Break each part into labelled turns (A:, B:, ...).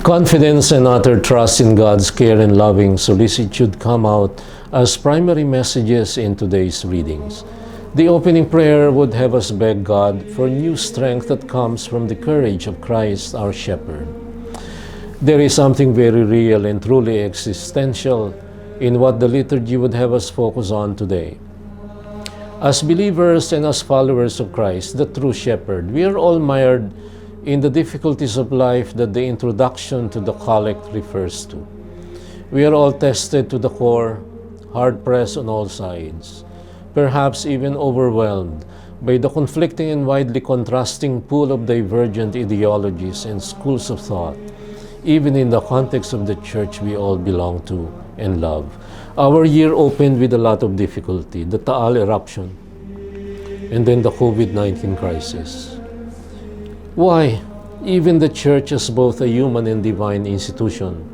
A: Confidence and utter trust in God's care and loving solicitude come out as primary messages in today's readings. The opening prayer would have us beg God for new strength that comes from the courage of Christ our Shepherd. There is something very real and truly existential in what the liturgy would have us focus on today. As believers and as followers of Christ, the true Shepherd, we are all mired in the difficulties of life that the introduction to the collect refers to. We are all tested to the core, hard-pressed on all sides, perhaps even overwhelmed by the conflicting and widely contrasting pool of divergent ideologies and schools of thought, even in the context of the church we all belong to and love. Our year opened with a lot of difficulty, the Taal eruption, and then the COVID-19 crisis. Why? Even the church, as both a human and divine institution,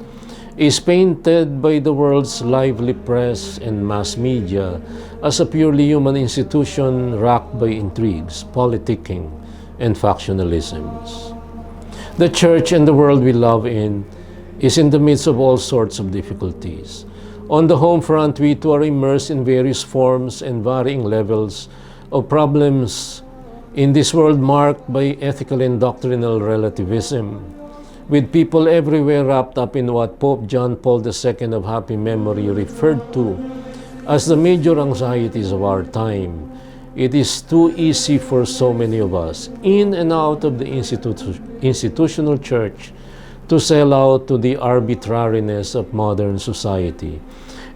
A: is painted by the world's lively press and mass media as a purely human institution racked by intrigues, politicking, and factionalisms. The church and the world we love is in the midst of all sorts of difficulties. On the home front, we too are immersed in various forms and varying levels of problems in this world marked by ethical and doctrinal relativism, with people everywhere wrapped up in what Pope John Paul II of happy memory referred to as the major anxieties of our time. It is too easy for so many of us, in and out of the institutional church, to sell out to the arbitrariness of modern society,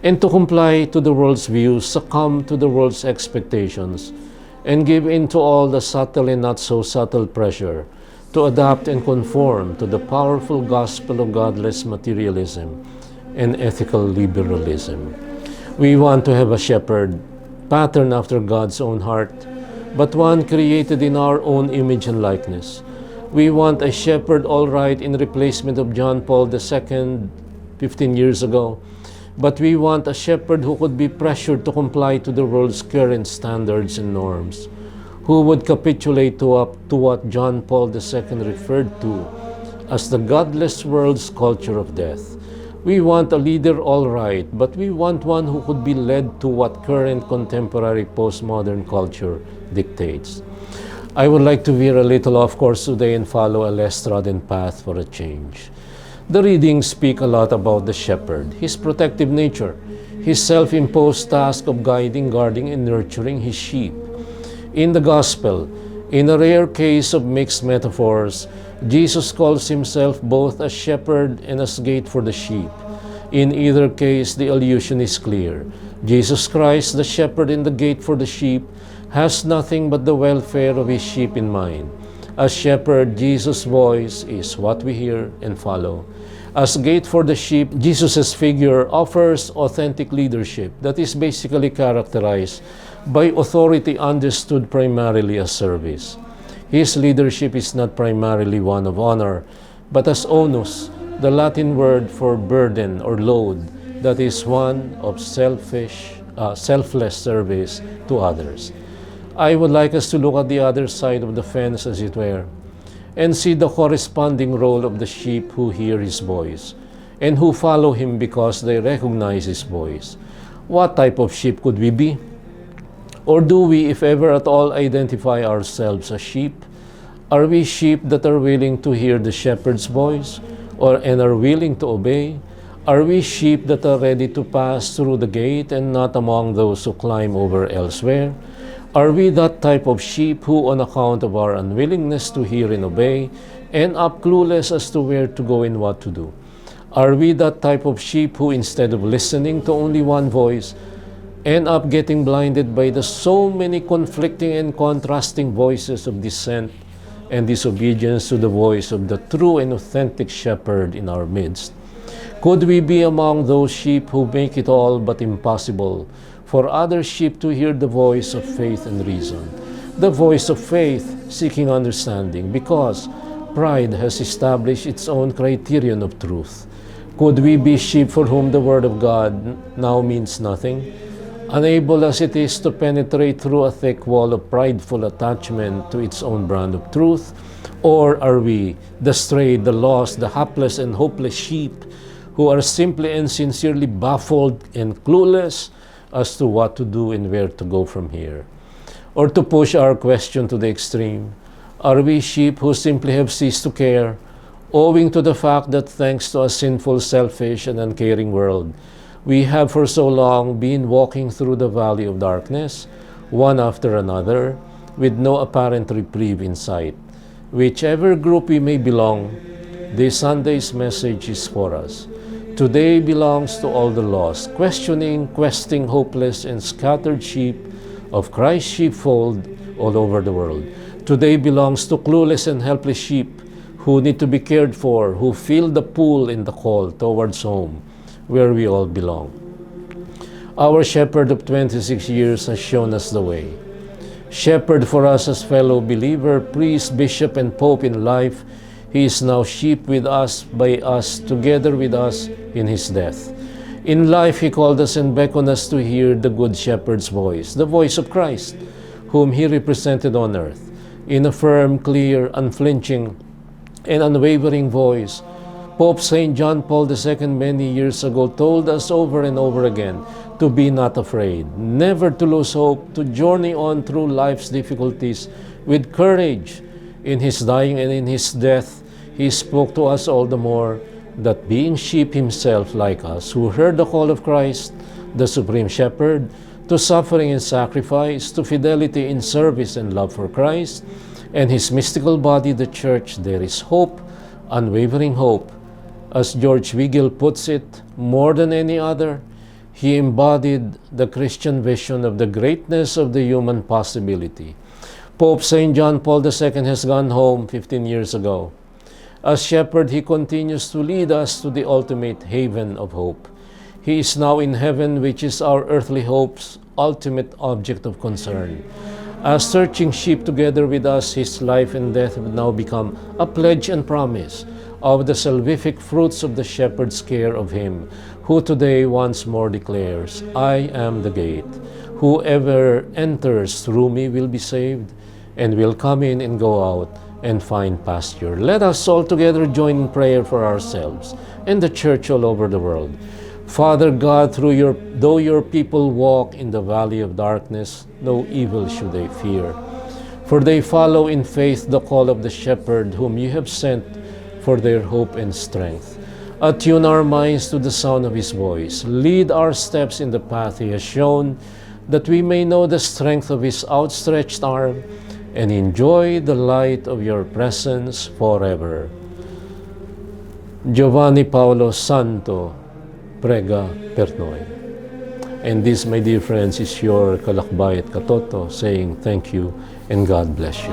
A: and to comply to the world's views, succumb to the world's expectations, and give in to all the subtle and not so subtle pressure to adapt and conform to the powerful gospel of godless materialism and ethical liberalism. We want to have a shepherd patterned after God's own heart, but one created in our own image and likeness. We want a shepherd all right in replacement of John Paul II 15 years ago, but we want a shepherd who could be pressured to comply to the world's current standards and norms, who would capitulate to what John Paul II referred to as the godless world's culture of death. We want a leader all right, but we want one who could be led to what current contemporary postmodern culture dictates. I would like to veer a little off course today and follow a less trodden path for a change. The readings speak a lot about the shepherd, his protective nature, his self-imposed task of guiding, guarding, and nurturing his sheep. In the Gospel, in a rare case of mixed metaphors, Jesus calls himself both a shepherd and as gate for the sheep. In either case, the allusion is clear. Jesus Christ, the shepherd and the gate for the sheep, has nothing but the welfare of his sheep in mind. As shepherd, Jesus' voice is what we hear and follow. As gate for the sheep, Jesus' figure offers authentic leadership that is basically characterized by authority understood primarily as service. His leadership is not primarily one of honor, but as onus, the Latin word for burden or load, that is one of selfless service to others. I would like us to look at the other side of the fence, as it were, and see the corresponding role of the sheep who hear his voice and who follow him because they recognize his voice. What type of sheep could we be? Or do we, if ever at all, identify ourselves as sheep? Are we sheep that are willing to hear the shepherd's voice and are willing to obey? Are we sheep that are ready to pass through the gate and not among those who climb over elsewhere? Are we that type of sheep who, on account of our unwillingness to hear and obey, end up clueless as to where to go and what to do? Are we that type of sheep who, instead of listening to only one voice, end up getting blinded by the so many conflicting and contrasting voices of dissent and disobedience to the voice of the true and authentic shepherd in our midst? Could we be among those sheep who make it all but impossible for other sheep to hear the voice of faith and reason, the voice of faith seeking understanding, because pride has established its own criterion of truth? Could we be sheep for whom the Word of God now means nothing? unable as it is to penetrate through a thick wall of prideful attachment to its own brand of truth? Or are we the strayed, the lost, the hapless and hopeless sheep who are simply and sincerely baffled and clueless as to what to do and where to go from here? Or to push our question to the extreme, are we sheep who simply have ceased to care, owing to the fact that thanks to a sinful, selfish, and uncaring world, we have for so long been walking through the valley of darkness, one after another, with no apparent reprieve in sight? Whichever group we may belong, this Sunday's message is for us. Today belongs to all the lost, questioning, questing, hopeless, and scattered sheep of Christ's sheepfold all over the world. Today belongs to clueless and helpless sheep who need to be cared for, who feel the pull and the call towards home, where we all belong. Our shepherd of 26 years has shown us the way. Shepherd for us as fellow believer, priest, bishop, and pope in life, he is now sheep with us, by us, together with us in his death. In life, he called us and beckoned us to hear the good shepherd's voice, the voice of Christ, whom he represented on earth. In a firm, clear, unflinching, and unwavering voice, Pope St. John Paul II many years ago told us over and over again to be not afraid, never to lose hope, to journey on through life's difficulties with courage. In his dying and in his death, he spoke to us all the more that being sheep himself like us, who heard the call of Christ, the Supreme Shepherd, to suffering and sacrifice, to fidelity in service and love for Christ, and his mystical body, the Church, there is hope, unwavering hope. As George Weigel puts it, more than any other, he embodied the Christian vision of the greatness of the human possibility. Pope St. John Paul II has gone home 15 years ago. As shepherd, he continues to lead us to the ultimate haven of hope. He is now in heaven, which is our earthly hope's ultimate object of concern. As searching sheep together with us, his life and death have now become a pledge and promise of the salvific fruits of the shepherd's care of him, who today once more declares, I am the gate. Whoever enters through me will be saved, and will come in and go out and find pasture. Let us all together join in prayer for ourselves and the Church all over the world. Father God, though your people walk in the valley of darkness, no evil should they fear. For they follow in faith the call of the shepherd whom you have sent for their hope and strength. Attune our minds to the sound of his voice. Lead our steps in the path he has shown, that we may know the strength of his outstretched arm and enjoy the light of your presence forever. Giovanni Paolo Santo, prega per noi. And this, my dear friends, is your Kalakbay at Katoto saying thank you and God bless you.